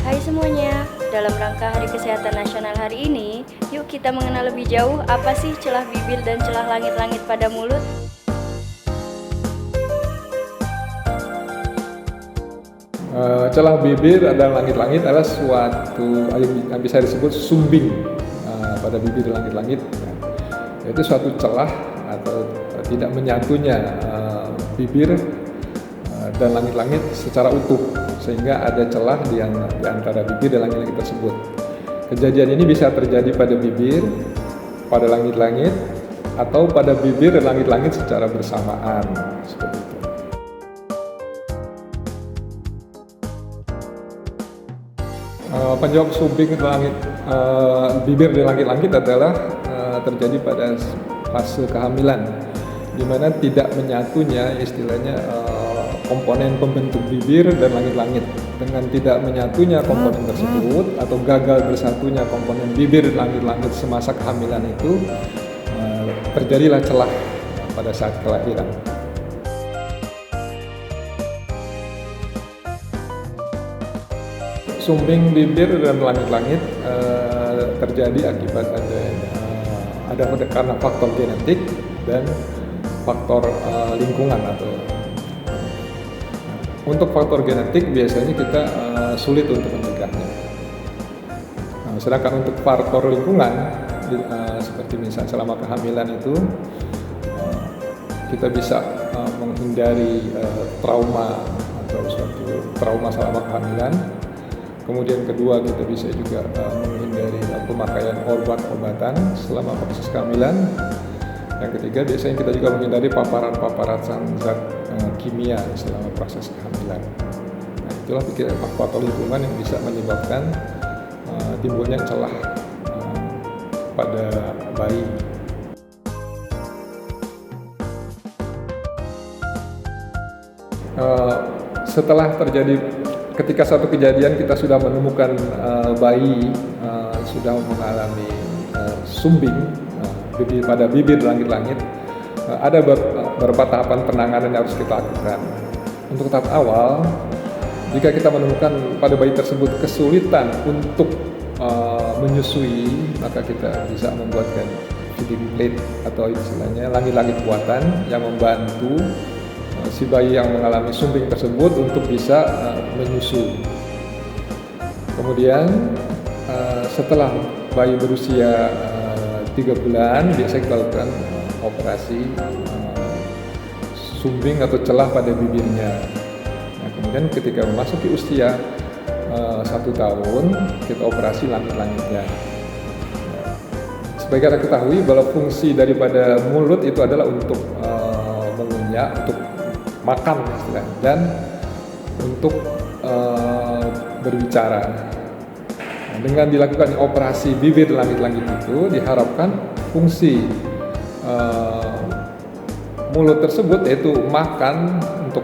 Hai semuanya, dalam rangka Hari Kesehatan Nasional hari ini, yuk kita mengenal lebih jauh apa sih celah bibir dan celah langit-langit pada mulut. Celah bibir dan langit-langit adalah suatu yang bisa disebut sumbing pada bibir langit-langit, yaitu suatu celah atau tidak menyatunya bibir dan langit-langit secara utuh, sehingga ada celah di antara bibir dan langit-langit tersebut. Kejadian ini bisa terjadi pada bibir, pada langit-langit, atau pada bibir dan langit-langit secara bersamaan, seperti itu. Penyebab sumbing bibir dan langit-langit adalah terjadi pada fase kehamilan, di mana tidak menyatunya istilahnya komponen pembentuk bibir dan langit-langit. Dengan tidak menyatunya komponen tersebut atau gagal bersatunya komponen bibir dan langit-langit semasa kehamilan itu, terjadilah celah pada saat kelahiran. Sumbing bibir dan langit-langit terjadi akibat ada karena faktor genetik dan faktor lingkungan. Untuk faktor genetik biasanya kita sulit untuk mencegahnya. Sedangkan untuk faktor lingkungan seperti misalnya selama kehamilan itu kita bisa menghindari trauma atau suatu trauma selama kehamilan. Kemudian kedua, kita bisa juga menghindari pemakaian obat-obatan selama proses kehamilan. Yang ketiga, biasanya kita juga menghindari paparan-paparan zat kimia selama proses kehamilan. Nah, itulah faktor lingkungan yang bisa menyebabkan timbulnya celah pada bayi. Setelah terjadi ketika satu kejadian kita sudah menemukan bayi sudah mengalami sumbing pada bibir langit-langit, ada beberapa tahapan penanganan yang harus kita lakukan. Untuk tahap awal, jika kita menemukan pada bayi tersebut kesulitan untuk menyusui, maka kita bisa membuatkan feeding plate atau istilahnya langit-langit buatan yang membantu si bayi yang mengalami sumbing tersebut untuk bisa menyusu. Kemudian setelah bayi berusia 3 bulan, biasanya kita lakukan operasi sumbing atau celah pada bibirnya. Nah, kemudian ketika memasuki usia 1 tahun, kita operasi langit-langitnya. Sebagai kita ketahui bahwa fungsi daripada mulut itu adalah untuk mengunyah, untuk makan istilahnya, dan untuk berbicara. Nah, dengan dilakukan operasi bibir langit-langit itu diharapkan fungsi mulut tersebut, yaitu untuk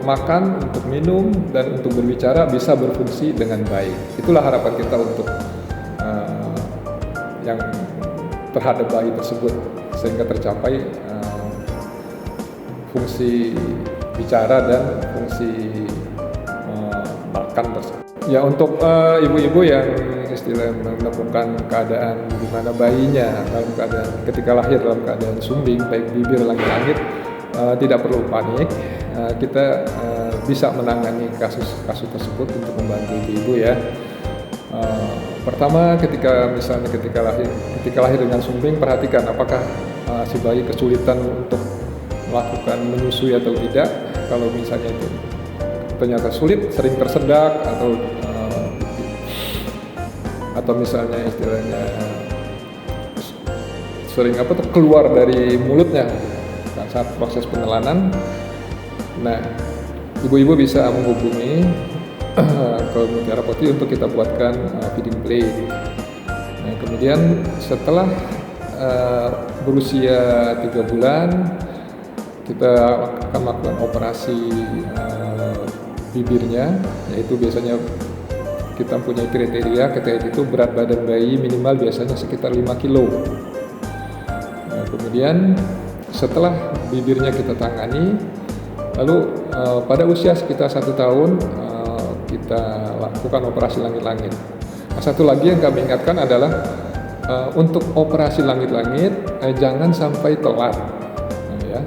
makan, untuk minum, dan untuk berbicara bisa berfungsi dengan baik. Itulah harapan kita untuk yang terhadap bayi tersebut, sehingga tercapai fungsi bicara dan fungsi makan tersebut. Ya, untuk ibu-ibu yang istilahnya menemukan keadaan di mana bayinya dalam keadaan ketika lahir dalam keadaan sumbing, baik bibir langit-langit, tidak perlu panik. Kita bisa menangani kasus tersebut untuk membantu ibu-ibu ya. Pertama, ketika lahir dengan sumbing, perhatikan apakah si bayi kesulitan untuk melakukan menyusui atau tidak. Kalau misalnya itu ternyata sulit, sering tersedak atau misalnya istilahnya sering keluar dari mulutnya saat proses penelanan. Nah, ibu-ibu bisa menghubungi ke Mutiara Putih untuk kita buatkan feeding plate. Nah, kemudian setelah berusia 3 bulan, kita akan melakukan operasi bibirnya, yaitu biasanya kita punya kriteria ketika itu berat badan bayi minimal biasanya sekitar 5 kilo. Nah, kemudian setelah bibirnya kita tangani, lalu pada usia sekitar 1 tahun kita lakukan operasi langit-langit. Nah, satu lagi yang kami ingatkan adalah untuk operasi langit-langit jangan sampai telat. Nah, ya.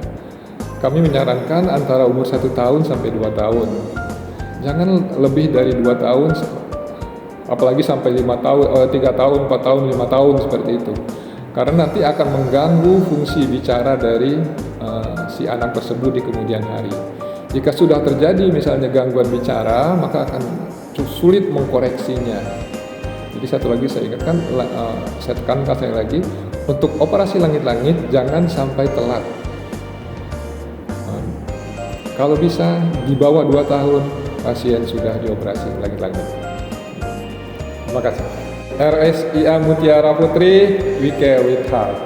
Kami menyarankan antara umur 1 tahun sampai 2 tahun. Jangan lebih dari 2 tahun, apalagi sampai 5 tahun, 3 tahun, 4 tahun, 5 tahun seperti itu. Karena nanti akan mengganggu fungsi bicara dari si anak tersebut di kemudian hari. Jika sudah terjadi misalnya gangguan bicara, maka akan sulit mengkoreksinya. Jadi satu lagi saya ingatkan, saya tekankan sekali lagi, untuk operasi langit-langit jangan sampai telat. Kalau bisa di bawah 2 tahun pasien sudah dioperasi langit-langit. Terima kasih. RSIA Mutiara Putri, we care with heart.